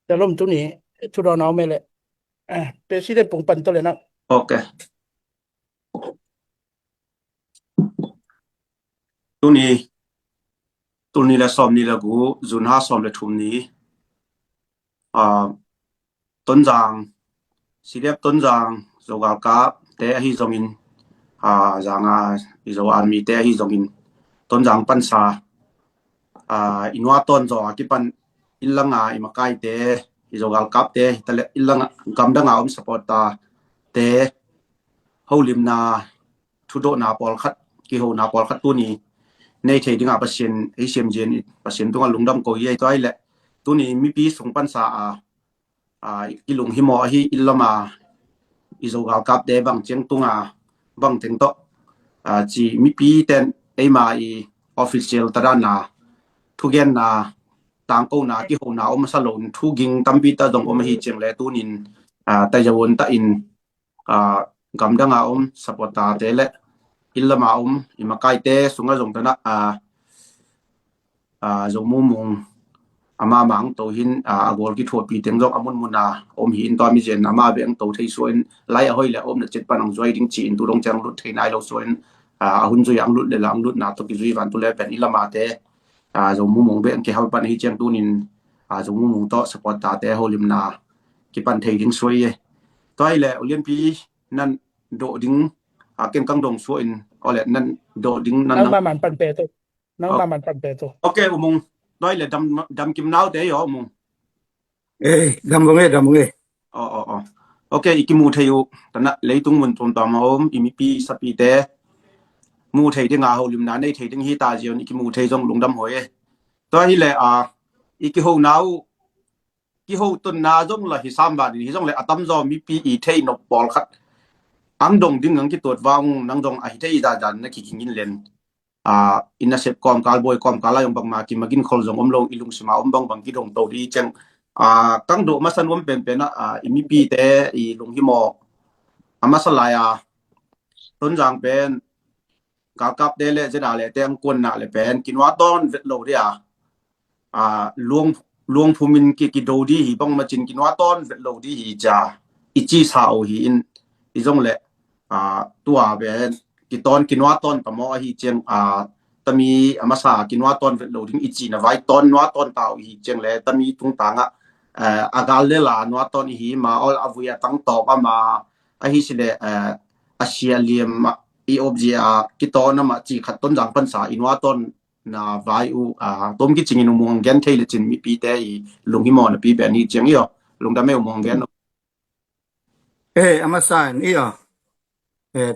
Shalom tu ni tu ro nau mele Presiden pungpan tu le nak Okay. Tu ni la som ni la gu zun ha som le thum ni ton jang sidep ton jang zogal ka te hi zongin janga izo army te hi zongin ton jang pan sa inwa ton zo ki pan illanga imakai te izogal kap te tale illanga gamdanga support ta te holim na thudo na pol khat ki ho na pol khat tu ni nei thei dinga pasien asian gen pasien tunga lungdam ko ye toi le tu ni mi pi sung pan sa ilung hi mo hi illama izogal kap de bang cheng tunga bang teng to chi mi pi ten ema I official tarana thugen na tang ko na ki ho na salon thu ging tampi ta dong hi cheng le tunin ta jawon ta in gamdanga support ta te le illama imakai te sunga jong ta na mumung ama mang to hin agol ki thopi teng jong amun muna hi in to mi jen ama beng to thei soin lai a hoi le na chet panang joi ding chi in tu long chang lut thei nai lo soin hun ju yang lut le lang lut na to ki jui van tu le pen illama te mumung be ke hal pan hi chang tunin mumung to support ta te holim na ki pan thei ding soi ye toi le olian pi nan do ding ken kang dong soin ole nan do ding nan nang man pan pe to nang man pan pe to okay umung toi le dam kim nau te yo umung dam bonge okay ikimu theyu tana leitung mun ton ta ma imi pi sapi te mu thei ding holim na nei thei ding hi ta jion ikimu thei jong lungdam hoye toi le iki ho nau ki ho tun na jong la hi sam ba ni jong le atam zo mi pi I thei no pol khat ang dong ding ang ki tot wang nang dong a hi thei da jan na ki kingin len in a set kom kal boy kom kala yong bang ma ki magin khol jong omlong ilung sima bang ki dong to di cheng kang do masan pen na imi pi te I lung hi mo amasala ya ton jang pen ka kap de le je da le teng kon na le pen kinwa ton vet lo dia luong phumin ki do di hi bang ma chin kinwa ton vet lo di hi cha ichi sao hi in izong le tua ben ki ton kinwa ton pamo hi cheng tami amasa kinwa ton vet lo ding ichi na vai ton nwa ton tao hi cheng le tami tung tanga agal le la nwa ton hi ma all avuya tang to pa ma a hi sile asia liam I obje ki ton na ma chi khat ton jang pan sa inwa ton na vai tom ki chingin mong gen thei le chin mi pi te I lungi mo na pi be ni cheng yo lungda me mong gen amasan iyo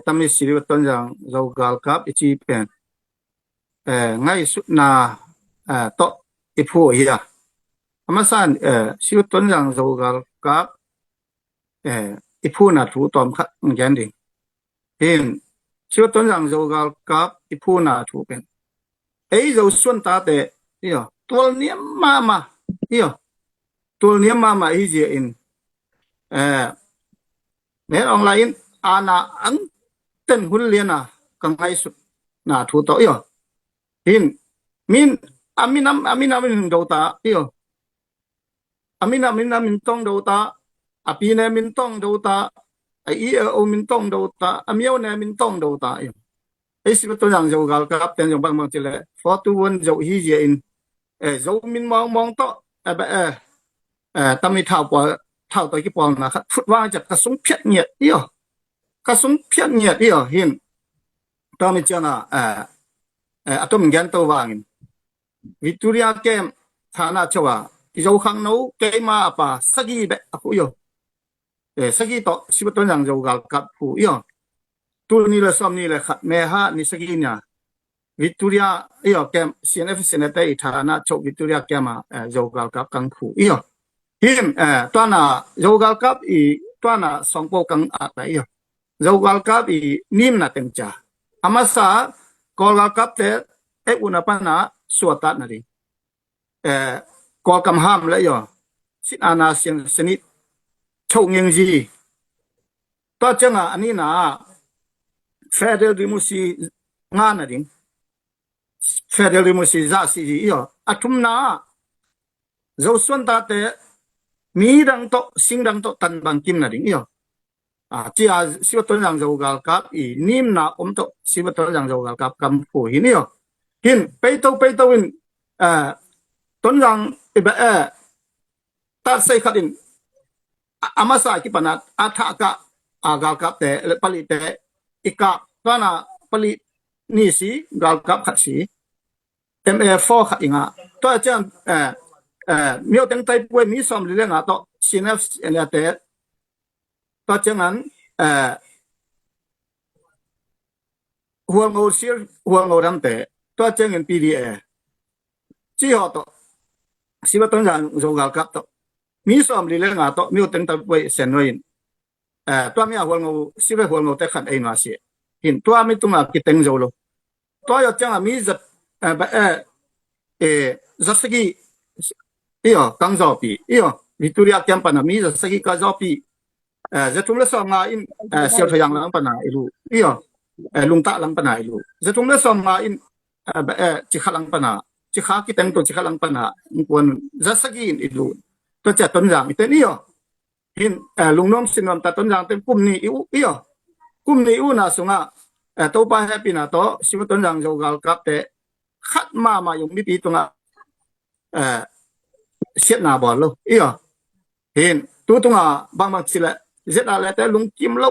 tami siri ton jang zogal kap ichi pen ngai su na to ipu hiya amasan siri ton jang zogal kap ipu na thu tom khat gen ding hin siri ton jang zogal kap ipu na thu pen zo sun ta te iyo tol niam mama iyo tol niam mama je in nên online ana ang ten hun liana kang ai su na thu to yo hin min aminam do ta yo aminam min tong do ta apine min tong do ta ai o min tong do ta amiao ne min tong do ta yo ai si to yang jo gal kap ten jong bang chile for to one jo hi je in zo min mong to tami thao pa thao to ki pol na khat phut wa ja ka sung phiat nhiet yo ka sung phiat nhiet yo hin to mi chana atom gan to wangin Victoria kem thana chawa zo khang no ke ma pa sagi be aku yo sagi to sibaton yang zo gal kap hu yo tu ni la som ni la khat me ha ni sagi nya Victoria yo kem CNF senate thana chok Victoria kem zo gal kap kang khu yo hin twana zogal kap twana songpo kang ata yo zogal kap nim na tengcha amasa kolgal kap te una pana suata na ri kol kam ham la yo sit ana sian senit chou ngeng ji to changa ani na federal dimusi nga na ding federal dimusi za si yo atum na zo sun ta te มีดังโตสิงดังโตตันบางกิมนะดิงจีอาสิบต้นยังจะกาลกับอีนิมนาอมโตสิบต้นยังจะกาลกับกัมพูหินหินไปโตอินต้นยังตัดใส่ขัดินอามาสากิปนัดอาทากะอากาลกับแต่ผลิตแต่อีกกานาผลิตนี่สิกาลกับขัดสีMA4 ขัดอิงตัวเจ้ามีเอาตั้งใจป่วยมีสมเรื่องตัว CNF เนี่ยแต่ตัวเจ้านั้นหัวงูเสียหัวงูดำแต่ตัวเจ้าเงิน PDA ที่หอตัวสิบต้นอย่างโจกาลกับตัวมีสมเรื่องตัวมีเอาตั้งใจป่วยเส้นไว้ตัวมีหัวงูสิบหัวงูแต่ขัดไอ้หน่าเสียเห็นตัวมีตัวมาคิดตั้งโจโลตัวเจ้ามีจะzasegi kangzopi Victoria Campana mi zasegi kangzopi zatumle songa in siathayang lang pana ilu lungta lang pana ilu zatumle songa in chikhalang pana chikha ki teng to chikhalang pana kon zasegi in ilu to cha tonjang iten hin lungnom sinwam ta tonjang ten kumni kumni u na sunga to pa happy na to siwa tonjang jogal kap te khat ma yung mi pi tunga siat na bol lo hin tu tunga bang sila zet ala te lung kim lo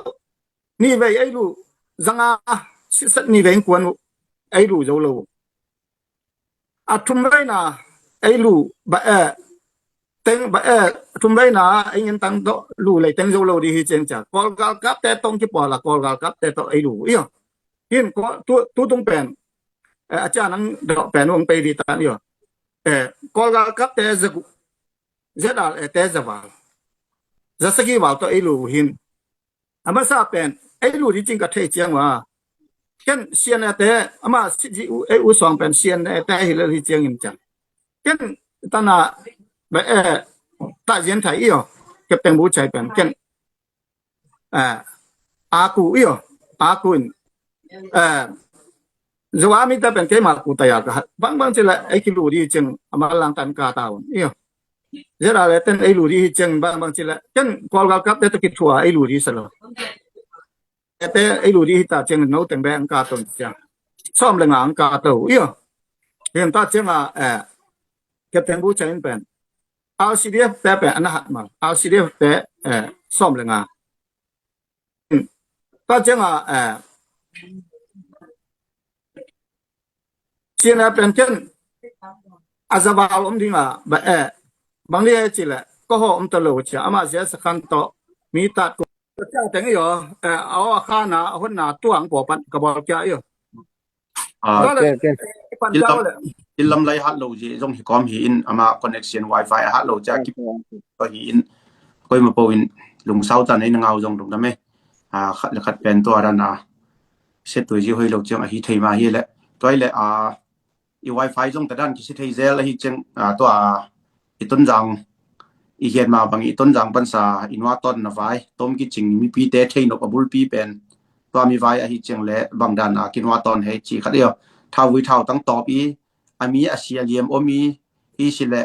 ni ve ai lu zanga sat ni ve kwan ai lu zo lo athum ve na ai lu ba teng ba thum ve na ai yin tang to lu le teng zo lo di hi chen cha kol gal kap te tong ki pol la kol gal kap te to ai lu hin ko tu tung penอาจารย์นั้นดอกแปลนวงไปดีตานี่กอลกับแต่จะดาแต่จะว่าจะสกีว่าตัวไอ้ลูหินอามาซาเป็นไอ้ลูที่จริงก็เทเจียงว่าเช่นเซียนแต่อามาสิจิไอ้อุสองเป็นเซียนแต่ให้เลยที่เจียงยิมจังเช่นตานาแบบตาเย็นไทยเก็บแตงบูใจเป็นเช่นอากูอากุนZawami ta pen ke ma ku ta ya ka bang chela ai ki lu ri cheng ama lang tan ka ta won zera le ten ai lu ri cheng bang chela chen kol ga kap te to ki thua ai lu ri salo te ai lu ri ta cheng no teng bang ka ton cha som le ngang ka to yen ta cheng ke teng bu chen pen RCDF te pen ana hat ma RCDF te som le nga ta cheng China penken azabal dinga ba bangli chile ko ho talo cha ama sia sakhan to mi ta ko cha teng aw khana honna tuang po pan ka bol kya ilam lai hat lo ji jong hi kom hi in ama connection wifi hat lo cha ki ko hi in koi ma po in lung sau ta nei ngau jong dum da me khat la khat pen to arana set tu ji hoi lo chang hi thei ma hi le toi le i wifi jong ta dan ki si thei zel hi cheng to i ton jang i hian ma bang i ton jang pan sa inwa ton na vai tom ki ching mi pi te thei no abul pi pen to mi vai hi cheng le bang dan kinwa ton he chi khat thau wi thau tang top i ami asia liam omi i sile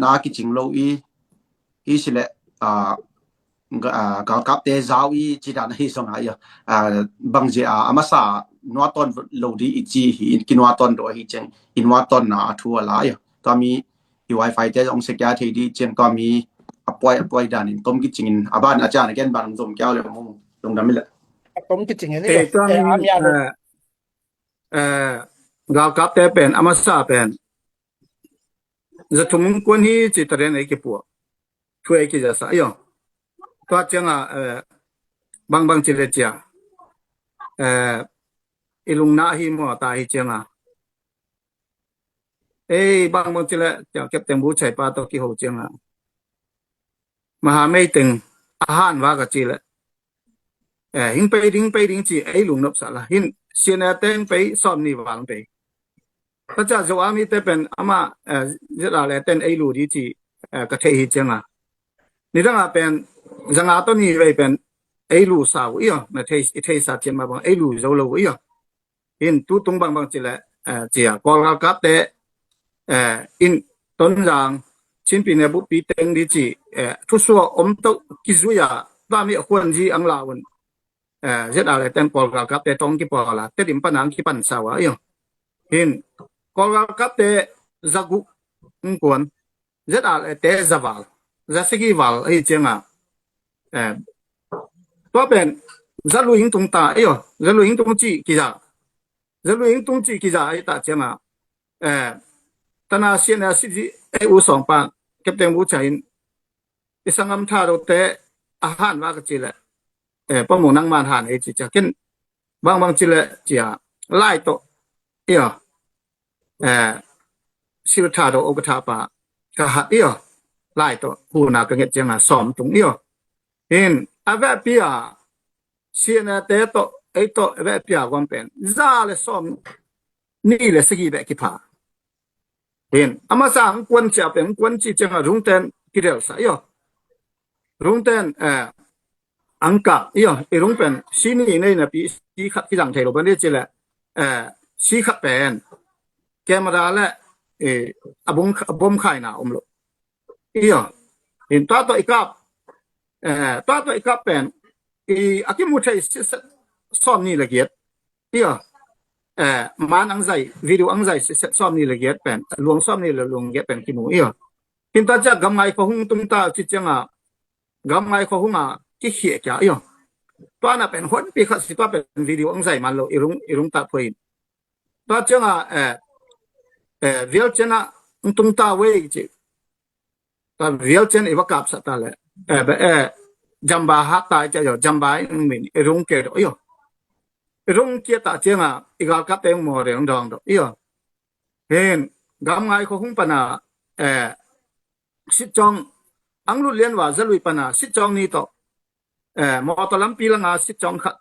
na ki ching lo i sile ga kap te zau i chi dan hi song bang je amasa no ton lo di chi hi kinwa ton do hi cheng inwa ton na thu ala to mi i wifi te ong se kya thei di cheng to mi apoi dan in tom ki ching in aban acha na ken ban zom kyaw le mo long dam le tom ki ching ni to mi ga kap te pen amasa pen za thum kon hi chi taren ai ke pu thue ki ja sa to chang bang chi le cha ilung na hi mo ta hi chang bang chi le cha kep teng bu chai pa to ki ho chang ma ha mei teng a han wa ka chi le hing pe ding chi ai lung nop sa la hin sien ten pe som ni wang pe ta cha zo ami te pen ama zira le ten ai lu di chi ka thei hi chang ni dang pen zanga to ni ve pen ai lu sa wi na thei sa chen ma bang ai lu zo lo wi in tu tung bang chi le chia kol kap te in ton jang 新ปีเนี่ยบุปีเต็งดิจิทุสัวอมตกิซุยาตามีควรจีอังลาวนเจ็ดอะไรเต็มปอลกับแต่ตองกิปอลาแต่ดิมปนังกิปันสาวะเห็นกอลกับแต่จักุกวนเจ็ดอะไรแต่จัวาลจะสกีวาลไอ้เจ้าตัวเป็นจะลุยตรงตาจะลุยตรงจีกิจาจะลุยตรงจีกิจาไอ้ตาเจ้าตนาเสียนสิจิไอ้อุสองปานเก็บเต็มอุชัยอิสังคมท่าเราแต่อาหารว่ากจิละป้อมนังมานหานไอ้จิจะกินบางจิละจิไล่โตสิรธาโดอกทาปากะหัดไล่โตหูนากังเกจังสอมตรงเห็นอาเวปียเสียนแต่โตไอ้โตอาเวปียกวนเป็นซาเลสอมนี่เลยสกีแบบกิพาเห็นอามาสังกวนจะเป็นกวนจีจังรุงเต็นกิเดลสายรุงเต็นอังกะรุงเป็นซีนี่ในนะปีสีขับที่หลังไทยเราเป็นได้จิละสีขับเป็นแกมาดาและอบมไข่นาอมโลเห็นตัวอีกกับตัวอีกกับเป็นอากิมุทัยซ้อมนี่ละเอียดมันอังใจวิดีโออังใจซ้อมนี่ละเอียดเป็นลวงซ้อมนี่ละลวงเอียดเป็นกิมูเห็นตาจะกำไงเขาหุงตุ้งตาจิจังกำไงเขาหุงที่เขียจ้ะตัวน่ะเป็นคนปีขัดสิตัวเป็นวิดีโออังใจมันโลอีรุงตาพอยตัวจังเวียลเจนะตุ้งตาเวจิตัวเวียลเจนอีวกับสัตว์ละจัมบาฮัตตาจะจัมบามินอีรุงเกดรุงเกียตาเจงอีกากับเต็งหมอเรื่องดองดเห็นกำไงเขาหุงปนาสิจองอังลุเลียนว่าจะลุยปนาสิจองนี้ต่อมอตลัมปีละงาสิจองขัด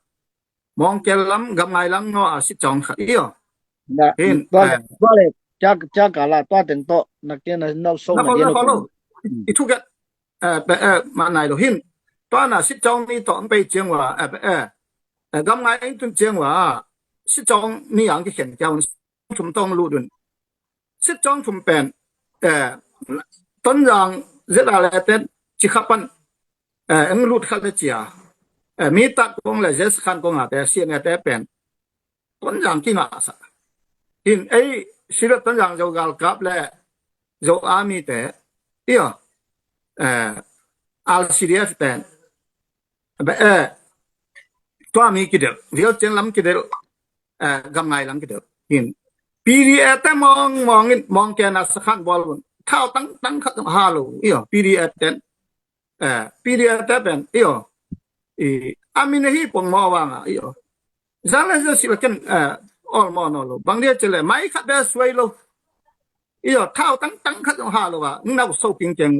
มองแกลัมกำไงลังเนาะสิจองขัดเห็นตัวเลยจากาลาตัวเต็งโตนักเรียนนอกส่งนักเรียนอีทุกมาไหนเราเห็นตัวน่ะสิจองนี้ต่อไปเจียงว่ากำไงเองตุ้งเจียงว่าสิจองนี่อย่างที่เขียนเจ้าชุมต้องรู้ดุนสิจองชุมเป็นต้นยางเจดอะไรเต็นจิขับปันรู้ขัดเจียมีตัดกงเลยเจสขันกงแต่เสียเนี่ยแต่เป็นต้นยางกี่งาสักหินไอ้สิรต้นยางจะกาลกับเลยจะอามีแต่อัลซีเรียสเป็นตัวมีกิเดลเวียลเจนลัมกิเดลกำไงลัมกิเดลหินปีดีแต่มองแกนัสขันบอลบุนเท่าตั้งขัดฮาโลปีดีแต่ปีดีแต่เป็นอามินฮีปงมอวางซาเลจะสิลกันออลมอนอลบางเดียจะเลยไม่ขัดเบสไว้โลเท่าตั้งขัดฮาโลว่านักโซปิงเจง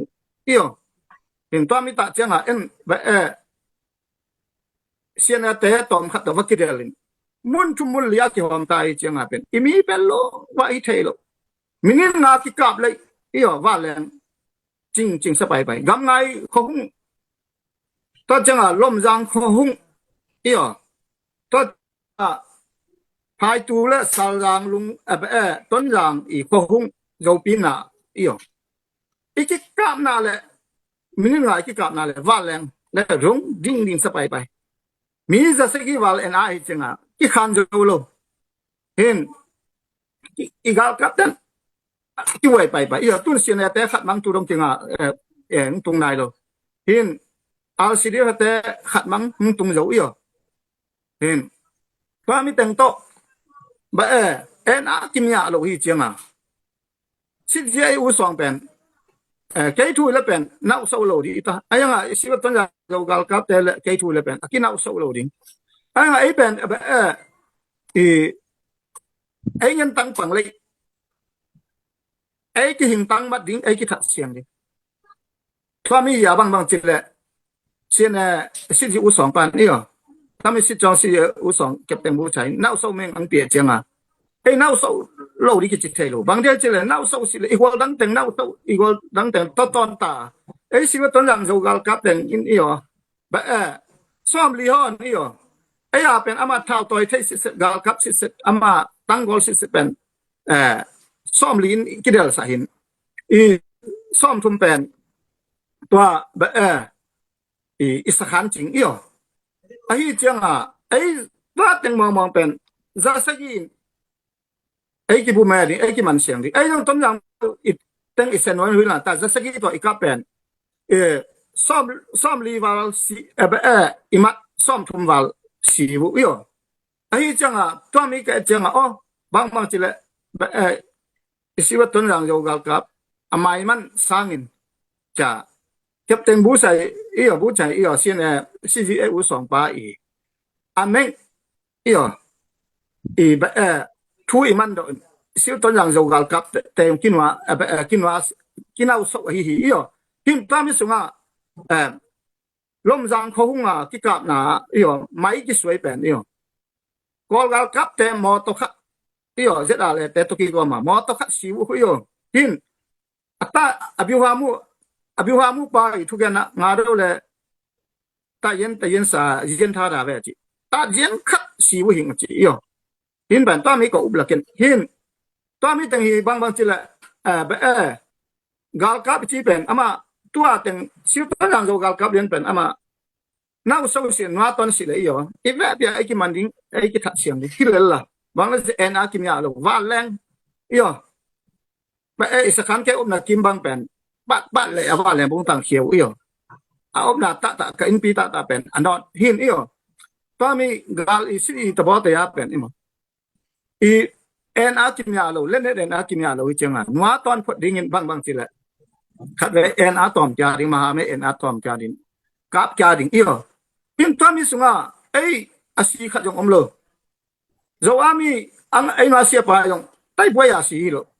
เห็นตัวมีตาเจียงเสียนแต่ตอมขัดวักกิเดลินมุนชุมุลเลียที่หอมตายเจียงเป็นอีมีเป็นโลว่าอีเทโลมินินาคิกับเลยว่าแรงจริงสบายไปกำไงเขาหุงตัวจังลมจังเขาหุงตัวพายตูและสารังลุงต้นจังอีเขาหุงโจปีนาอีกิกับนาเลยมินินาคิกับนาเลยว่าแรงและรุ่งดิ่งสบายไปมีจะสกีวาลเอ็นไอจังที่ขันจูโลเห็นอีกากับดันที่ไว้ไปตุ้นเสียนแต่ขัดมังตุรงจังตรงไหนโลเห็นอัลซีเรียแต่ขัดมังตรงเจ้าเห็นว่ามีแต่งโตเอ็นอากิมยาโลฮีจังสิเจอุสองเป็นแกทูเลเป็นนักโซโลดีตาไอ้ยังสิว่าต้นจะกาลกับแต่แกทูเลเป็นกินนักโซโลดีไอ้ยังไอ้เป็นไอ้ยันตั้งฝังเลยไอ้กิหิงตั้งมัดดิ้งไอ้กิทัดเสียงดิถ้ามียาบางจิตเลยเสียนสิจิอุสองปันนี่ถ้ามีสิจองสิอุสองเก็บเต็มบูชัยนักโซเมงอังเปียจังไอ้นักโซโลดีกิจิตเทโลบางเดียวจิเลยนักโซสิเลยอีกวันดังแต่งนักโซอีกวันดังแต่งตอนตาไอ้สิว่าตอนหลังจะกาลกับแต่งอินซ้อมลีฮอนไอ้เป็นอามาเท่าตัวที่สิกาลกับสิอามาตั้งกอลสิเป็นซ้อมลีนกิเดลสาหิน ซ่อมทุมแปนตัวอิสขานจริงอีไอ้จังไอ้ว่าแตงมองเป็นซาซะกีไอ้กิบุแม่ดิไอ้กิมันเสียงดิไอ้ต้องต้มยำอีแตงอิสนวนวิลาแต่ซาซะกีตัวอีกเป็นซ่อมลีวาลซีอิมัดซ่อมทุมวาลซีบุอีไอ้จังตัวมีแกจังบางทีละสิว่าต้นอย่างโยกกับอามายมันสร้างอินจะเก็บเต็งบูใส่บูใส่เสียนCGA อู2ปาอาเมงทุยมันโดนสิวต้นอย่างโยกกับเต็งกินว่าสกฮีกินตามิสุงลมจางเขาหุงกิกับหนาไม่กิสวยเป็นกอลกับเต็มมอตกเสร็จแล้วแต่ตุกีก็มอตกสิวกินตาอภิวามุไปทุกอย่างงาดูเลยตาเย็นสาเย็นท่าดาเวจิตาเย็นขัดสิวหิงจิหินเป็นตามีก็อุบลักหินตามีตั้งบางทีละกาลกับที่เป็นอามาตัวตั้งสิวตั้งอย่างกาลกับเรียนเป็นอามาน่าสงสารว่าตอนสิเลยอีเวบไอ้กิมันดิ้งไอ้กิทัดเสียงดิฮิเลล่ะบางทีอากิมยาโลวาแรงอิสขานแกอุบนากิมบางเป็นบัดเลยว่าแรงบุงตังเขียวอุบนาตะกับอินปีตะเป็นอันนอหินตัวมีกาลอิสิตะบอตยาเป็นอากิมยาโลเล่นอากิมยาโลจังนัวตอนพอดิ้งบางทีละขัดเลยอาตอมจาริงมหาเมอาตอมจาริงกับจาริงหินตัวมีสุงอาศิขัดยงอมโลZawami ang ay nasya pa yung tay boya si hilo.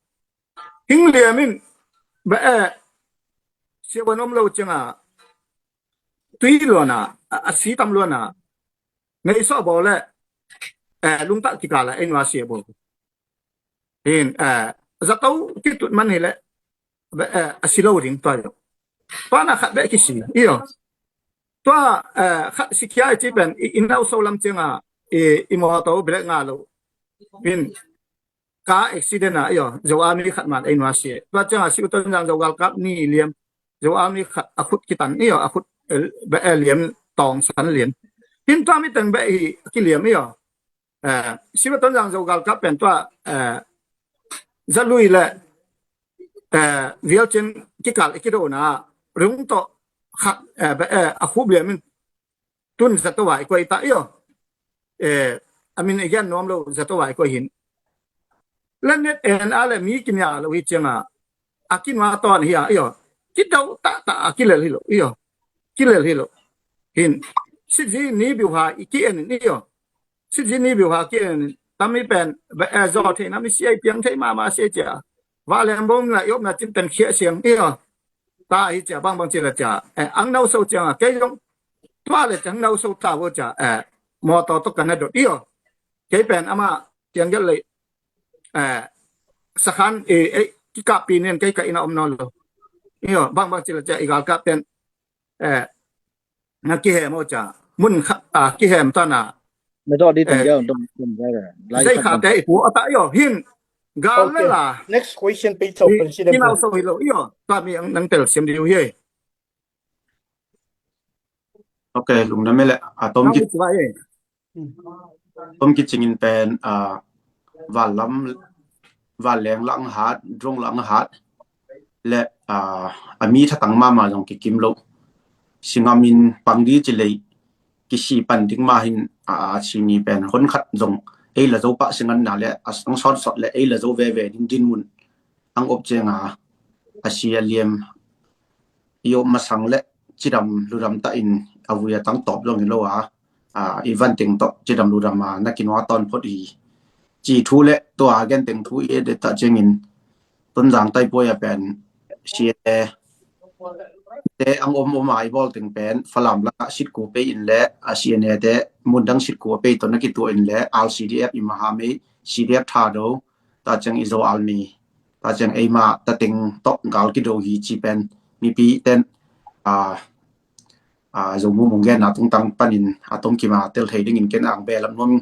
Hingli amin siya wanom lo changa tuilo na asitam lo na ngay so bole lungta tikala ay nasya bo. In zataw kitut man hile asilaw ring tayo. Pana khatbe kisi to sikya chipen inaw so lam changa imoto brek ngalo pin ka accident Zawami khat man ai nwasie wa chang si uton jang World Cup ni liam Zawami khat akut kitan akut ba liam tong san lian pin to mi tang ba ki liam si uton jang World Cup pen to zalui le vial chen kikal ikido na rung to khat ba akub liam tun zatwa ko ita amin again nom lo zato wai ko hin lanet ale mi kimya lo hi chenga akin wa ton hi kitau ta akilel hilo kilel hilo hin siji ni bi ha iki en ni siji ni bi ha ki en tami pen ba zo the na mi sei piang thai ma se cha wa lem bong la yop na tin tan khia siang ta hi cha bang chi la cha ang nau so cha ke yong twa le chang nau so ta wo chaมอตอตกันนะดเกเป็นอามาเตียงกันเลยสขันกิกะปีเนนไกะอินาอมนอลบางจิละจะอีกาลกะเป็นนักกิเฮมอจามุนกิเฮมตานาไม่ต้องดีตั้งเยอะต้องได้ใช่ค่ะแต่ผัวตะหินกาลเลยล่ะ next question ไปต่อ President ที่เราส่งให้เราตามีนังเตลเสียมดีอยู่เฮ้โอเคลุงนั่นไม่แหละต้มกิจงินเป็นวันแรงหลังหัดตรงหลังหัดและมีถ้าตั้งมาลงกิมโลสิงามินปังดีจิเลยกิชีปันถึงมาหินชินีเป็นคนขัดจงละโจปะสิงันนาและต้องสอนสดและละโจเวดินมุนอังอบเจงอาเซียเลียมโยมาสังและจิดำลุดำตะอินอาวุยตั้งตอบลงในโลอีวันติงตจิดำรูดามานักกินว่าตอนพอดีจีทูเละตัวอาเกนติงทูเดตเจงินต้นจางไตป่วยเป็นเชียแต่อังอมไอบอลติงเป็นฝรั่งละชิดกูไปอินและอาเซียเนแต่มุนดังชิดกูไปตัวนักกิตัวอินและLCDF อิมหาเม CDF ทาโดตาจังอิโซอัลมีตาจังไอมาตาติงตอกกาลกิโดฮีจีเป็นมีปีเต้นzong mu mong gen na tung tang panin atom ki ma tel thei ding in ken ang be lam nong